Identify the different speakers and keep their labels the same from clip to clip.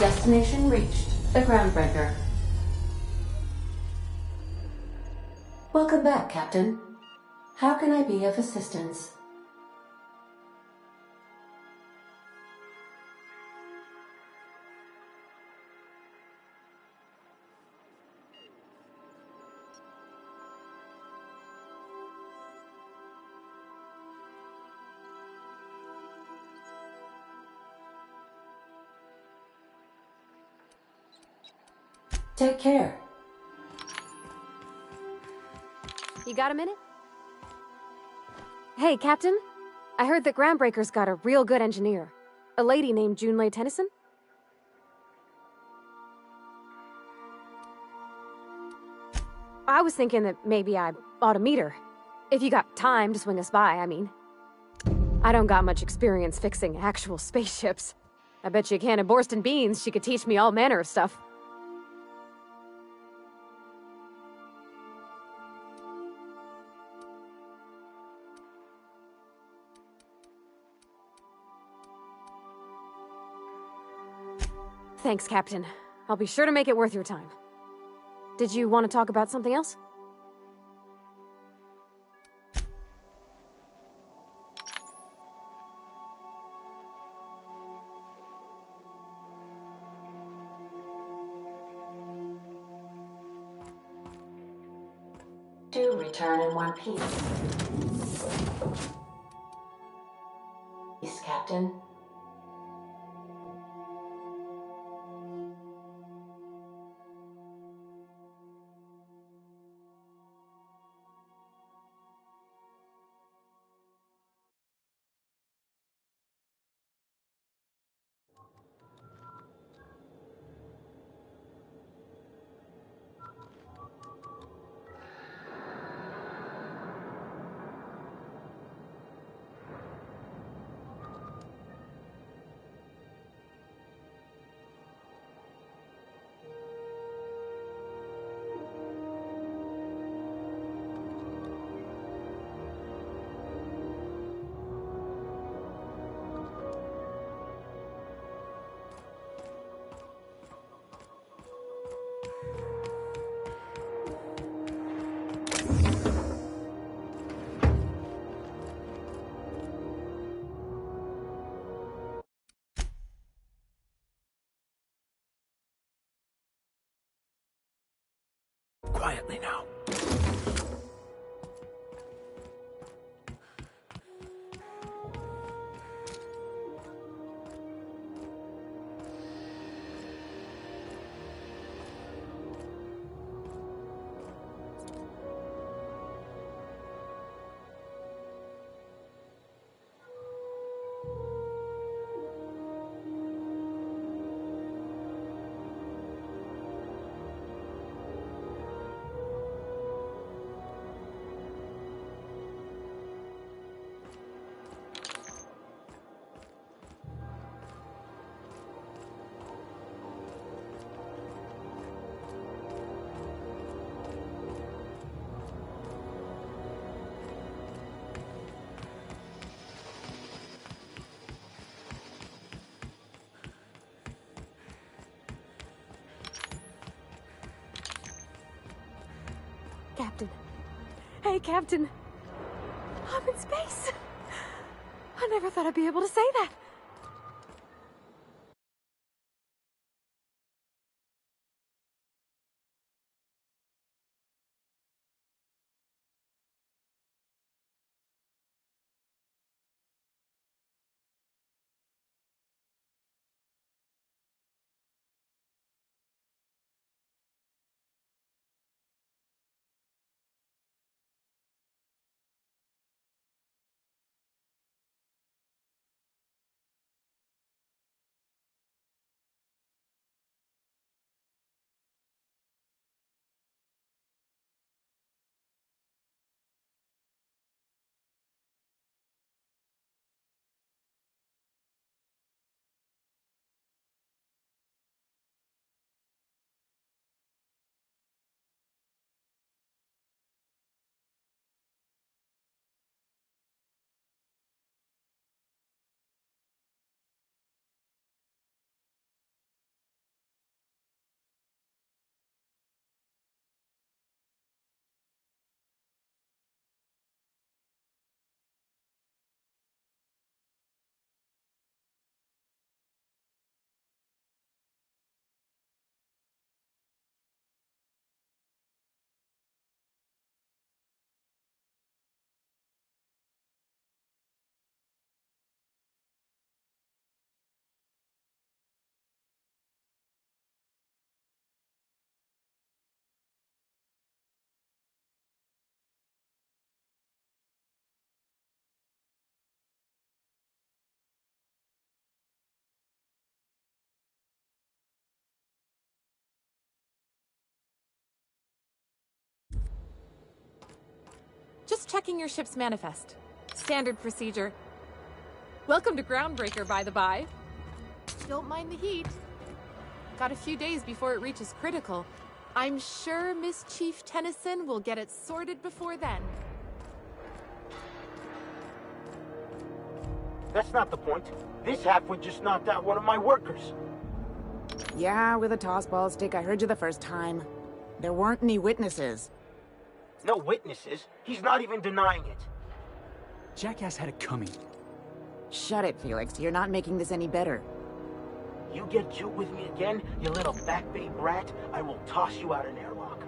Speaker 1: Destination reached. The Groundbreaker. Welcome back, Captain. How can I be of assistance? Take care.
Speaker 2: You got a minute? Hey, Captain. I heard that Groundbreaker's got a real good engineer. A lady named Junlei Tennyson? I was thinking that maybe I ought to meet her. If you got time to swing us by, I mean. I don't got much experience fixing actual spaceships. I bet you a can of Borston beans she could teach me all manner of stuff. Thanks, Captain. I'll be sure to make it worth your time. Did you want to talk about something else?
Speaker 1: Do return in one piece. Yes, Captain.
Speaker 3: Quietly now.
Speaker 2: Captain. Hey, Captain. I'm in space. I never thought I'd be able to say that.
Speaker 4: checking your ship's manifest. Standard procedure. Welcome to Groundbreaker, by the by. Don't mind the heat. Got a few days before it reaches critical. I'm sure Miss Chief Tennyson will get it sorted before then.
Speaker 3: That's not the point. This halfwit just knocked out one of my workers.
Speaker 5: Yeah, with a tossball stick, I heard you the first time. There weren't any witnesses.
Speaker 3: No witnesses. He's not even denying it.
Speaker 6: Jackass had it coming.
Speaker 5: Shut it, Felix. You're not making this any better.
Speaker 3: You get cute with me again, you little Back Bay brat, I will toss you out an airlock.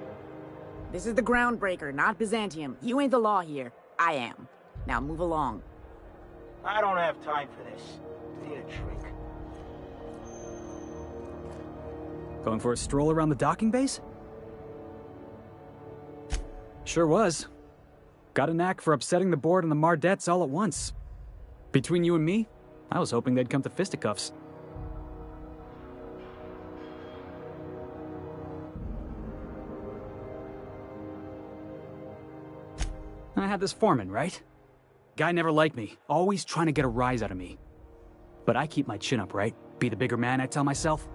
Speaker 5: This is the Groundbreaker, not Byzantium. You ain't the law here. I am. Now move along.
Speaker 3: I don't have time for this. I need a drink.
Speaker 6: Going for a stroll around the docking base? Sure was. Got a knack for upsetting the board and the Mardettes all at once. Between you and me, I was hoping they'd come to fisticuffs. I had this foreman, right? Guy never liked me, always trying to get a rise out of me. But I keep my chin up, right? Be the bigger man, I tell myself.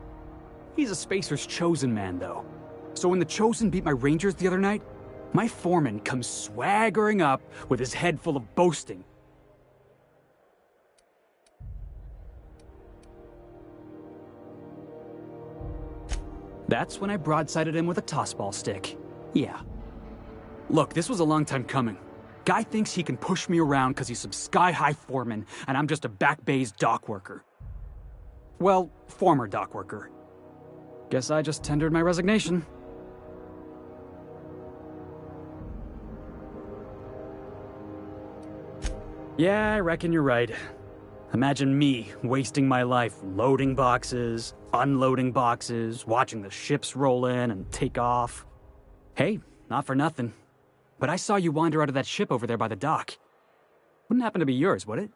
Speaker 6: He's a Spacer's chosen man, though. So when the Chosen beat my Rangers the other night, my foreman comes swaggering up with his head full of boasting. That's when I broadsided him with a tossball stick. Yeah. Look, this was a long time coming. Guy thinks he can push me around because he's some sky-high foreman, and I'm just a Back Bay's dock worker. Well, former dock worker. Guess I just tendered my resignation. Yeah, I reckon you're right. Imagine me wasting my life loading boxes, unloading boxes, watching the ships roll in and take off. Hey, not for nothing. But I saw you wander out of that ship over there by the dock. Wouldn't happen to be yours, would it?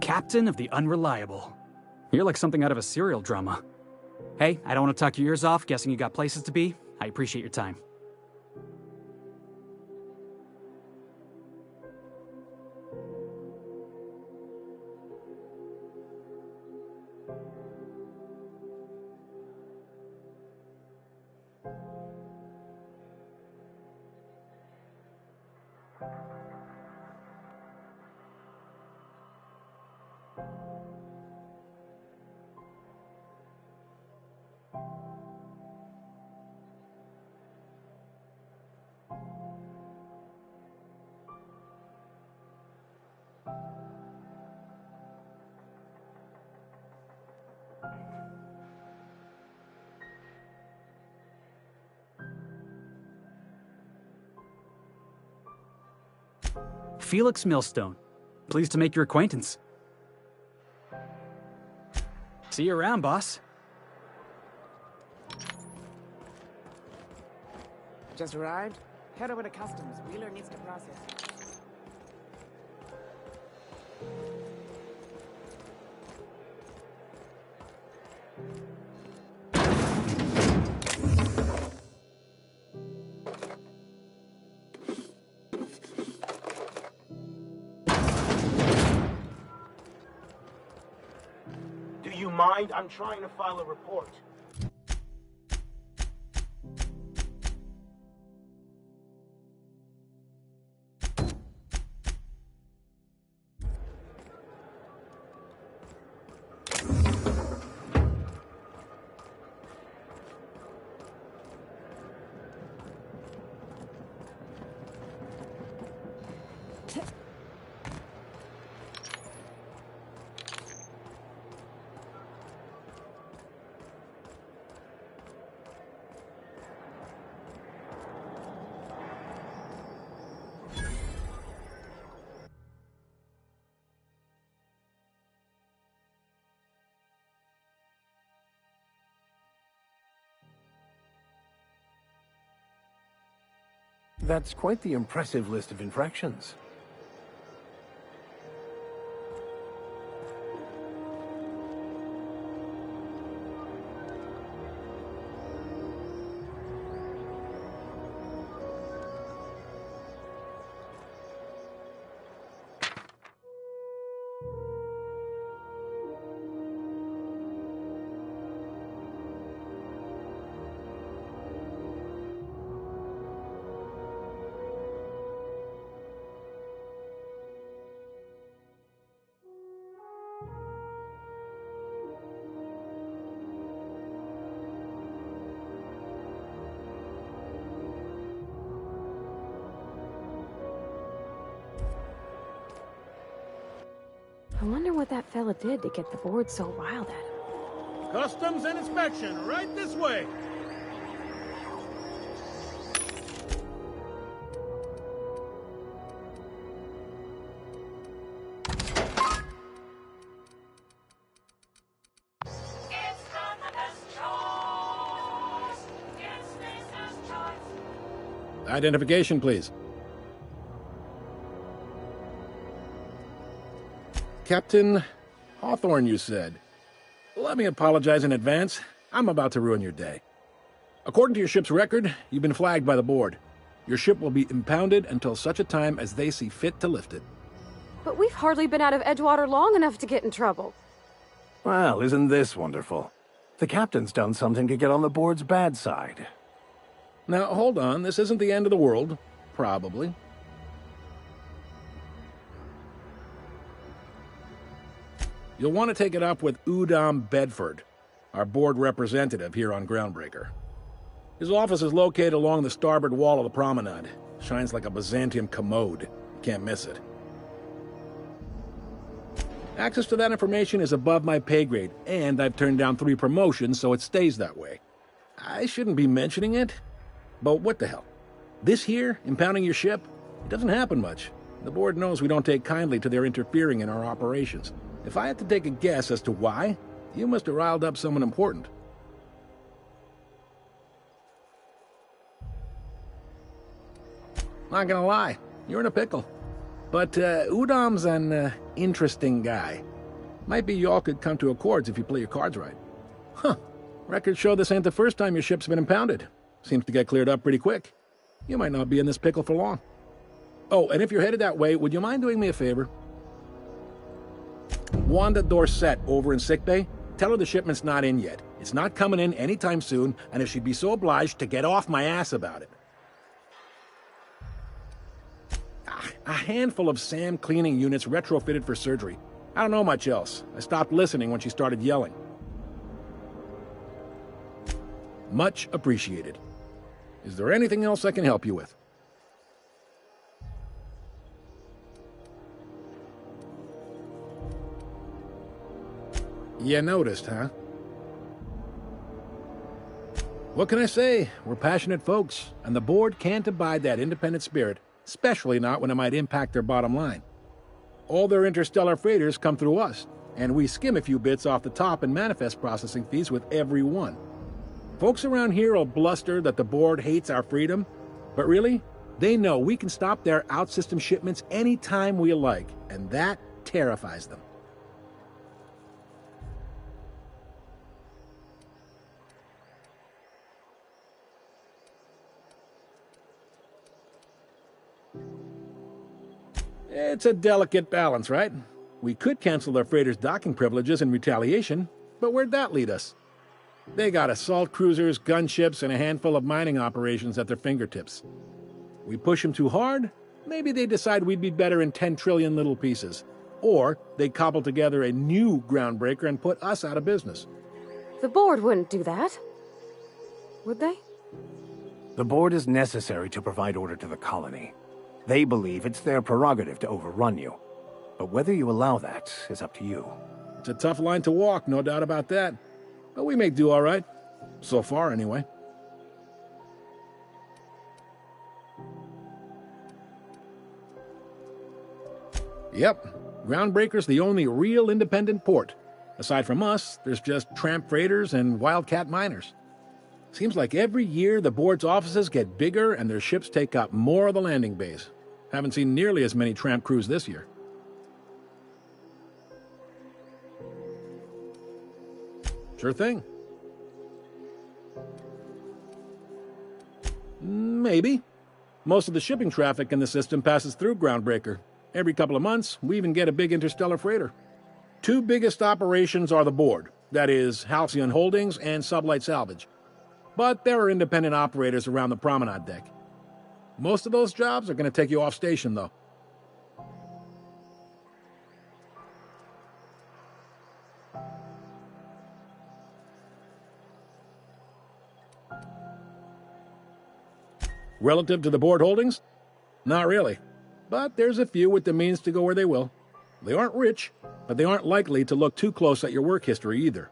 Speaker 6: Captain of the Unreliable. You're like something out of a serial drama. Hey, I don't want to talk your ears off, guessing you got places to be. I appreciate your time. Felix Millstone. Pleased to make your acquaintance. See you around, boss.
Speaker 5: Just arrived? Head over to customs. Wheeler needs to process.
Speaker 3: Do you mind? I'm trying to file a report.
Speaker 7: That's quite the impressive list of infractions.
Speaker 2: I wonder what that fella did to get the board so riled at him.
Speaker 8: Customs and inspection, right this way.
Speaker 9: Identification, please. Captain Hawthorne, you said. Let me apologize in advance. I'm about to ruin your day. According to your ship's record, you've been flagged by the board. Your ship will be impounded until such a time as they see fit to lift it.
Speaker 2: But we've hardly been out of Edgewater long enough to get in trouble.
Speaker 7: Well, isn't this wonderful? The captain's done something to get on the board's bad side.
Speaker 9: Now, hold on. This isn't the end of the world. Probably. You'll want to take it up with Udom Bedford, our board representative here on Groundbreaker. His office is located along the starboard wall of the promenade. Shines like a Byzantium commode. Can't miss it. Access to that information is above my pay grade, and I've turned down 3 promotions, so it stays that way. I shouldn't be mentioning it, but what the hell? This here, impounding your ship, it doesn't happen much. The board knows we don't take kindly to their interfering in our operations. If I had to take a guess as to why, you must have riled up someone important. Not gonna lie, you're in a pickle. But Udom's an interesting guy. Might be y'all could come to accords if you play your cards right. Huh. Records show this ain't the first time your ship's been impounded. Seems to get cleared up pretty quick. You might not be in this pickle for long. Oh, and if you're headed that way, would you mind doing me a favor? Wanda Dorset over in sickbay, tell her the shipment's not in yet. It's not coming in anytime soon, and if she'd be so obliged to get off my ass about it. A handful of SAM cleaning units retrofitted for surgery. I don't know much else. I stopped listening when she started yelling. Much appreciated. Is there anything else I can help you with? You noticed, huh? What can I say? We're passionate folks, and the board can't abide that independent spirit, especially not when it might impact their bottom line. All their interstellar freighters come through us, and we skim a few bits off the top in manifest processing fees with every one. Folks around here will bluster that the board hates our freedom, but really, they know we can stop their out-system shipments anytime we like, and that terrifies them. It's a delicate balance, right? We could cancel their freighters' docking privileges in retaliation, but where'd that lead us? They got assault cruisers, gunships, and a handful of mining operations at their fingertips. We push them too hard, maybe they decide we'd be better in 10 trillion little pieces. Or they cobble together a new Groundbreaker and put us out of business.
Speaker 2: The board wouldn't do that. Would they?
Speaker 7: The board is necessary to provide order to the colony. They believe it's their prerogative to overrun you. But whether you allow that is up to you.
Speaker 9: It's a tough line to walk, no doubt about that. But we may do all right. So far, anyway. Yep, Groundbreaker's the only real independent port. Aside from us, there's just tramp freighters and wildcat miners. Seems like every year the board's offices get bigger and their ships take up more of the landing bays. Haven't seen nearly as many tramp crews this year. Sure thing. Maybe. Most of the shipping traffic in the system passes through Groundbreaker. Every couple of months, we even get a big interstellar freighter. Two biggest operations are the board, that is, Halcyon Holdings and Sublight Salvage. But there are independent operators around the promenade deck. Most of those jobs are going to take you off station, though. Relative to the board holdings? Not really. But there's a few with the means to go where they will. They aren't rich, but they aren't likely to look too close at your work history either.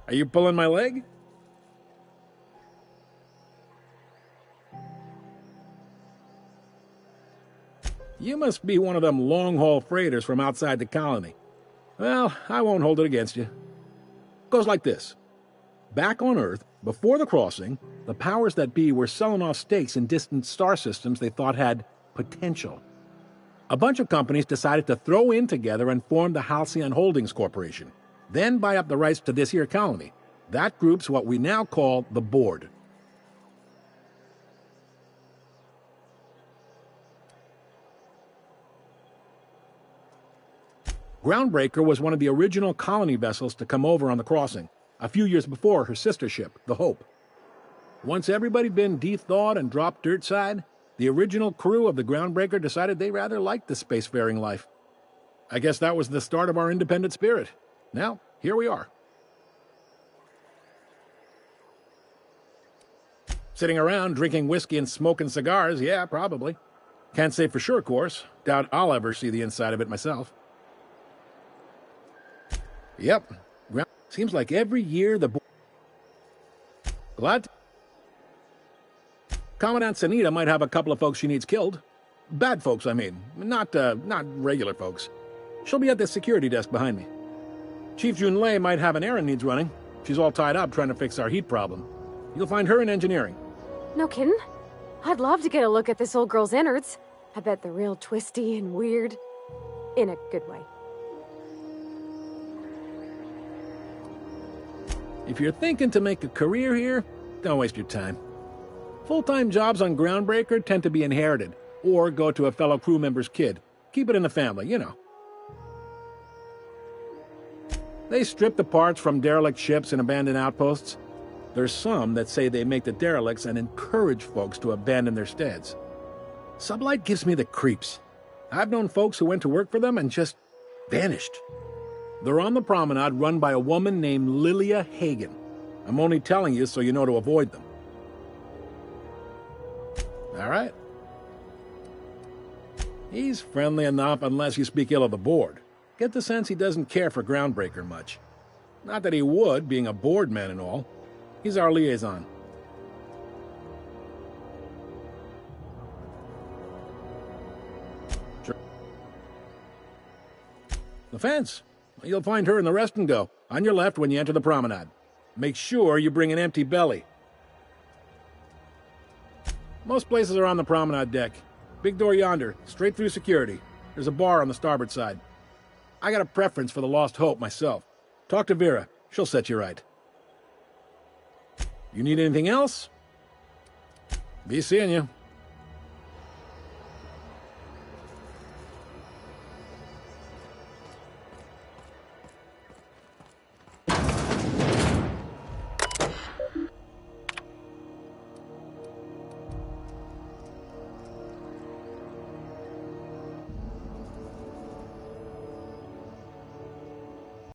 Speaker 9: Are you pulling my leg? You must be one of them long-haul freighters from outside the colony. Well, I won't hold it against you. Goes like this. Back on Earth, before the crossing, the powers that be were selling off stakes in distant star systems they thought had potential. A bunch of companies decided to throw in together and form the Halcyon Holdings Corporation, then buy up the rights to this here colony. That group's what we now call the Board. Groundbreaker was one of the original colony vessels to come over on the crossing, a few years before her sister ship, the Hope. Once everybody'd been de-thawed and dropped dirtside, the original crew of the Groundbreaker decided they rather liked the spacefaring life. I guess that was the start of our independent spirit. Now, here we are. Sitting around drinking whiskey and smoking cigars, yeah, probably. Can't say for sure, of course. Doubt I'll ever see the inside of it myself. Yep. Seems like every year the Glad Commandant Sanita might have a couple of folks she needs killed. Bad folks, I mean. Not regular folks. She'll be at the security desk behind me. Chief Junlei might have an errand needs running. She's all tied up trying to fix our heat problem. You'll find her in engineering.
Speaker 2: No kidding? I'd love to get a look at this old girl's innards. I bet they're real twisty and weird. In a good way.
Speaker 9: If you're thinking to make a career here, don't waste your time. Full-time jobs on Groundbreaker tend to be inherited, or go to a fellow crew member's kid. Keep it in the family, you know. They strip the parts from derelict ships and abandoned outposts. There's some that say they make the derelicts and encourage folks to abandon their steads. Sublight gives me the creeps. I've known folks who went to work for them and just vanished. They're on the promenade run by a woman named Lilia Hagen. I'm only telling you so you know to avoid them. All right. He's friendly enough unless you speak ill of the board. Get the sense he doesn't care for Groundbreaker much. Not that he would, being a board man and all. He's our liaison. Sure. The fence. You'll find her in the rest and go, on your left when you enter the promenade. Make sure you bring an empty belly. Most places are on the promenade deck. Big door yonder, straight through security. There's a bar on the starboard side. I got a preference for the Lost Hope myself. Talk to Vera. She'll set you right. You need anything else? Be seeing you.